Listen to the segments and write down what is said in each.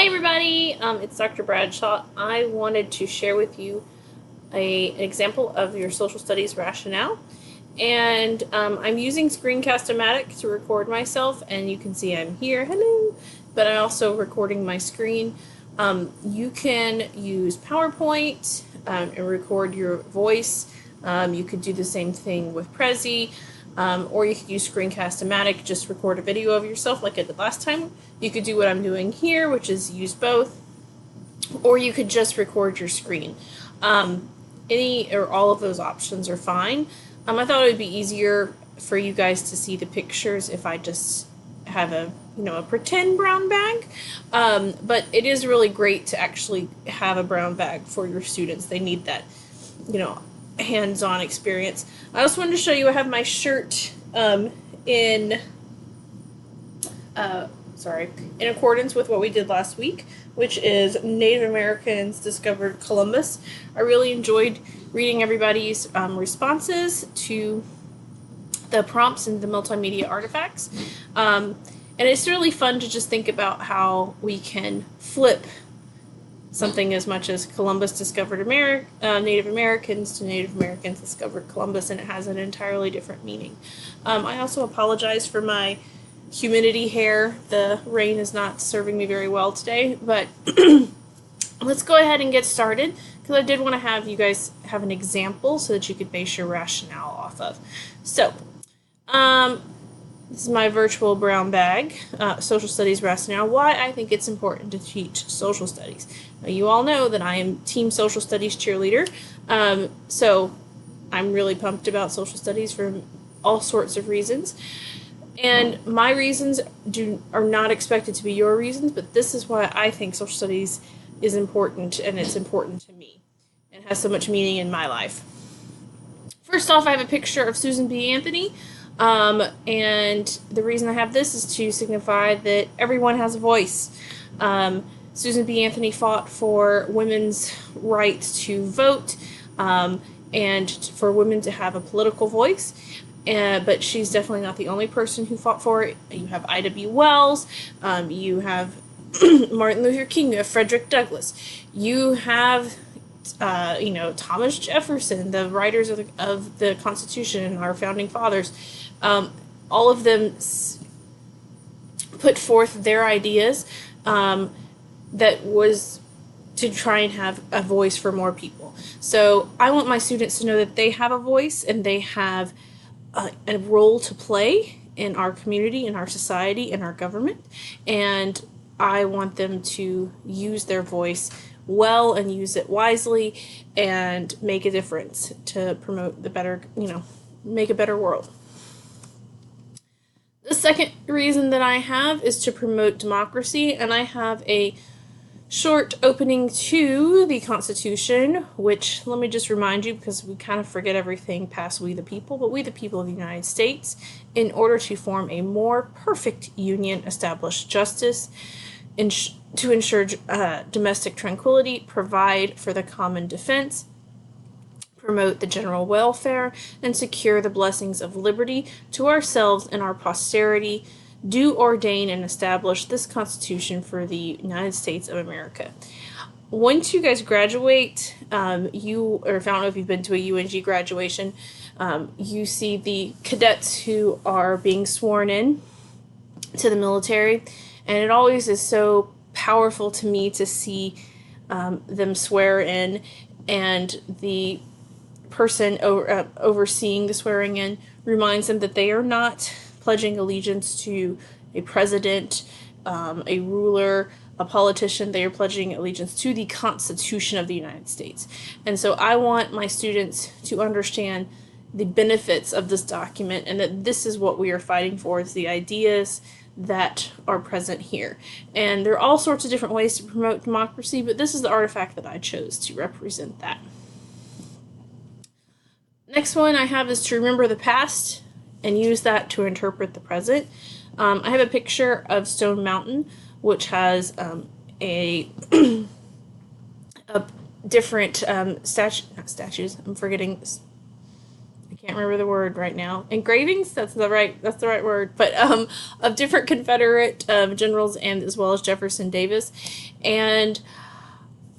everybody, it's Dr. Bradshaw. I wanted to share with you an example of your social studies rationale. And I'm using Screencast-O-Matic to record myself, and you can see I'm here, hello, but I'm also recording my screen. You can use PowerPoint and record your voice. You could do the same thing with Prezi. Or you could use Screencast-O-Matic, just record a video of yourself like I did last time. You could do what I'm doing here, which is use both. Or you could just record your screen. Any or all of those options are fine. I thought it would be easier for you guys to see the pictures if I just have a pretend brown bag. But it is really great to actually have a brown bag for your students. They need that, hands-on experience. I also wanted to show you I have my shirt in accordance with what we did last week, which is Native Americans discovered Columbus. I really enjoyed reading everybody's responses to the prompts and the multimedia artifacts. And it's really fun to just think about how we can flip something as much as Columbus discovered Native Americans to Native Americans discovered Columbus, and it has an entirely different meaning. I also apologize for my humidity hair. The rain is not serving me very well today, but let's go ahead and get started, because I did want to have you guys have an example so that you could base your rationale off of. So, this is my virtual brown bag, social studies rationale, why I think it's important to teach social studies. Now, you all know that I am team social studies cheerleader, so I'm really pumped about social studies for all sorts of reasons. And my reasons are not expected to be your reasons, but this is why I think social studies is important, and it's important to me and has so much meaning in my life. First off, I have a picture of Susan B. Anthony. And the reason I have this is to signify that everyone has a voice. Susan B. Anthony fought for women's right to vote, and for women to have a political voice. But she's definitely not the only person who fought for it. You have Ida B. Wells, you have Martin Luther King, you have Frederick Douglass, you have Thomas Jefferson, the writers of the Constitution and our founding fathers. All of them put forth their ideas that was to try and have a voice for more people. So I want my students to know that they have a voice and they have a role to play in our community, in our society, in our government, and I want them to use their voice well and use it wisely and make a difference to promote the better, make a better world. The second reason that I have is to promote democracy, and I have a short opening to the Constitution, which, let me just remind you, because we kind of forget everything past we the people, but we the people of the United States, in order to form a more perfect union, establish justice, to ensure domestic tranquility, provide for the common defense, promote the general welfare, and secure the blessings of liberty to ourselves and our posterity, do ordain and establish this Constitution for the United States of America. Once you guys graduate, I don't know if you've been to a UNG graduation, you see the cadets who are being sworn in to the military, and it always is so powerful to me to see them swear in, and the person overseeing the swearing in reminds them that they are not pledging allegiance to a president, a ruler, a politician. They are pledging allegiance to the Constitution of the United States. And so I want my students to understand the benefits of this document, and that this is what we are fighting for, is the ideas that are present here. And there are all sorts of different ways to promote democracy, but this is the artifact that I chose to represent that. Next one I have is to remember the past and use that to interpret the present. I have a picture of Stone Mountain, which has a different statues. I'm forgetting. I can't remember the word right now. Engravings, that's the right word. But of different Confederate generals, and as well as Jefferson Davis. And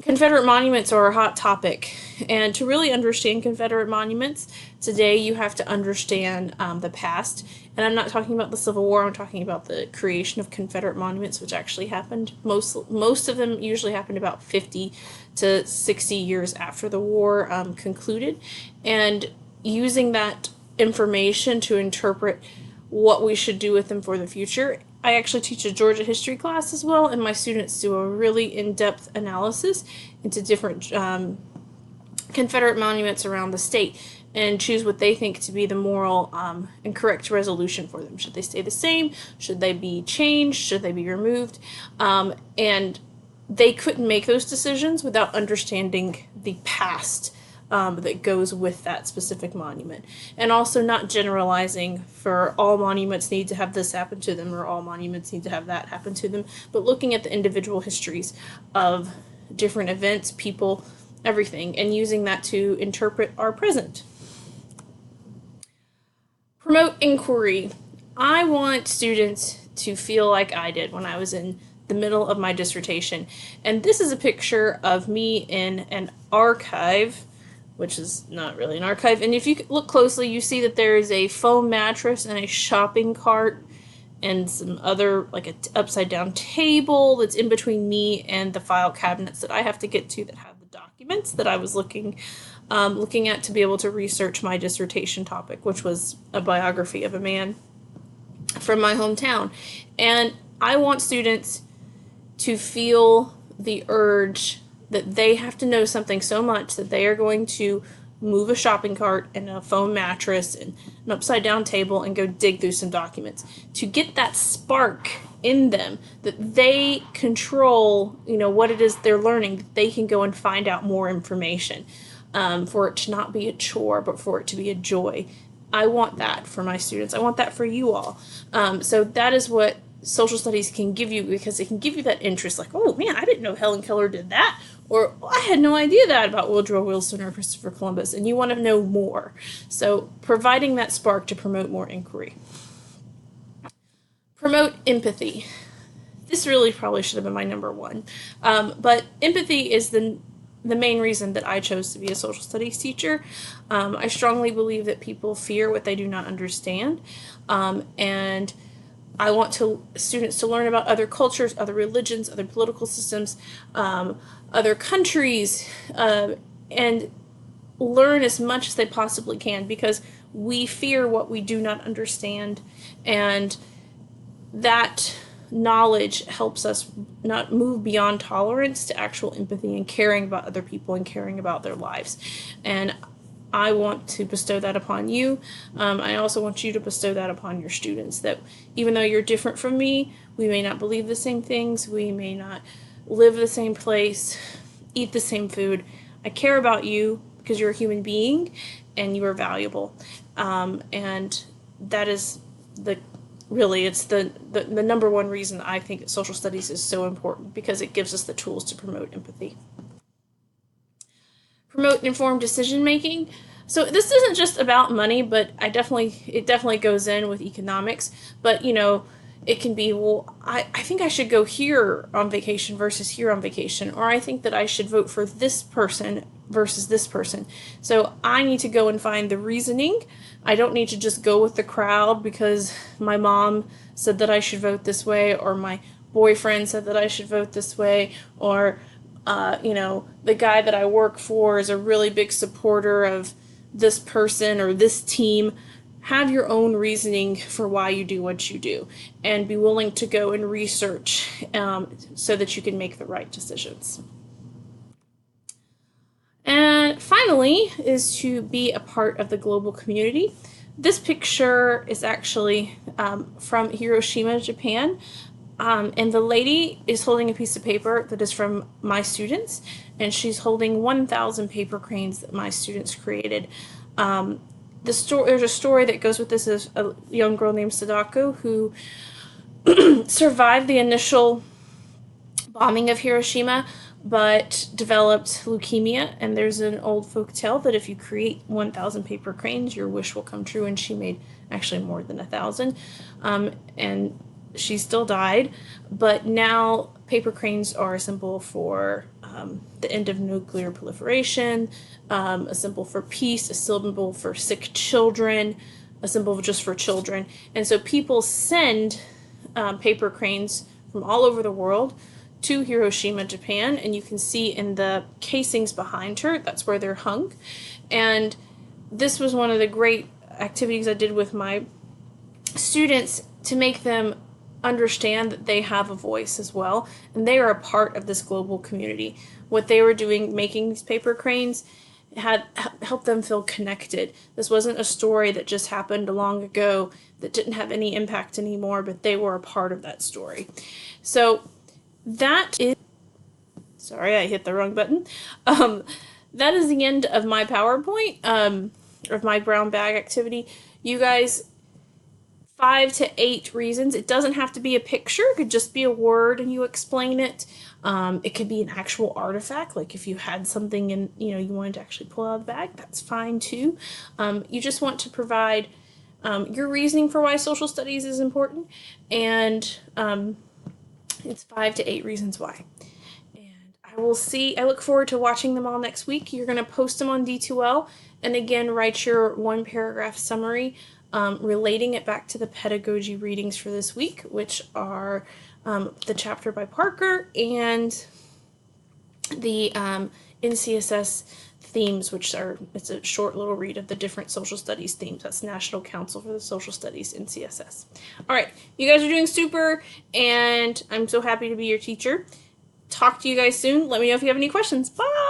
Confederate monuments are a hot topic, and to really understand Confederate monuments today, you have to understand the past. And I'm not talking about the Civil War. I'm talking about the creation of Confederate monuments, which actually happened. Most of them usually happened about 50 to 60 years after the war concluded, and using that information to interpret what we should do with them for the future. I actually teach a Georgia history class as well, and my students do a really in-depth analysis into different Confederate monuments around the state and choose what they think to be the moral and correct resolution for them. Should they stay the same? Should they be changed? Should they be removed? And they couldn't make those decisions without understanding the past that goes with that specific monument. And also not generalizing for all monuments need to have this happen to them or all monuments need to have that happen to them, but looking at the individual histories of different events, people, everything, and using that to interpret our present. Promote inquiry. I want students to feel like I did when I was in the middle of my dissertation. And this is a picture of me in an archive, which is not really an archive. And if you look closely, you see that there is a foam mattress and a shopping cart and some other, like an upside down table that's in between me and the file cabinets that I have to get to that have the documents that I was looking at to be able to research my dissertation topic, which was a biography of a man from my hometown. And I want students to feel the urge that they have to know something so much that they are going to move a shopping cart and a foam mattress and an upside down table and go dig through some documents to get that spark in them that they control, what it is they're learning, that they can go and find out more information, for it to not be a chore, but for it to be a joy. I want that for my students. I want that for you all. So that is what social studies can give you, because it can give you that interest, like, oh man, I didn't know Helen Keller did that, or I had no idea that about Woodrow Wilson or Christopher Columbus, and you want to know more. So providing that spark to promote more inquiry. Promote empathy. This really probably should have been my number one, but empathy is the main reason that I chose to be a social studies teacher. I strongly believe that people fear what they do not understand, and I want students to learn about other cultures, other religions, other political systems, other countries, and learn as much as they possibly can, because we fear what we do not understand, and that knowledge helps us not move beyond tolerance to actual empathy and caring about other people and caring about their lives. And I want to bestow that upon you. I also want you to bestow that upon your students, that even though you're different from me, we may not believe the same things, we may not live the same place, eat the same food. I care about you because you're a human being and you are valuable. And that is it's the number one reason I think social studies is so important, because it gives us the tools to promote empathy. Promote informed decision making. So this isn't just about money, but it definitely goes in with economics. But it can be, well, I think I should go here on vacation versus here on vacation, or I think that I should vote for this person versus this person. So I need to go and find the reasoning. I don't need to just go with the crowd because my mom said that I should vote this way, or my boyfriend said that I should vote this way, or the guy that I work for is a really big supporter of this person or this team. Have your own reasoning for why you do what you do, and be willing to go and research so that you can make the right decisions. And finally is to be a part of the global community. This picture is actually from Hiroshima, Japan. And the lady is holding a piece of paper that is from my students, and she's holding 1,000 paper cranes that my students created. There's a story that goes with this. Is a young girl named Sadako who survived the initial bombing of Hiroshima, but developed leukemia. And there's an old folk tale that if you create 1,000 paper cranes, your wish will come true. And she made actually more than 1,000. And she still died. But now paper cranes are a symbol for the end of nuclear proliferation, a symbol for peace, a symbol for sick children, a symbol just for children. And so people send paper cranes from all over the world to Hiroshima, Japan, and you can see in the casings behind her, that's where they're hung. And this was one of the great activities I did with my students to make them understand that they have a voice as well, and they are a part of this global community. What they were doing, making these paper cranes, had helped them feel connected. This wasn't a story that just happened long ago that didn't have any impact anymore, but they were a part of that story. So that is, sorry, I hit the wrong button. That is the end of my PowerPoint, of my brown bag activity. You guys, 5 to 8 reasons. It doesn't have to be a picture. It could just be a word and you explain it. It could be an actual artifact, like if you had something and you wanted to actually pull out of the bag, that's fine too. You just want to provide your reasoning for why social studies is important, and it's 5 to 8 reasons why. And I look forward to watching them all next week. You're going to post them on D2L, and again, write your 1-paragraph summary relating it back to the pedagogy readings for this week, which are the chapter by Parker and the NCSS themes, it's a short little read of the different social studies themes. That's National Council for the Social Studies, NCSS. All right, you guys are doing super, and I'm so happy to be your teacher. Talk to you guys soon. Let me know if you have any questions. Bye!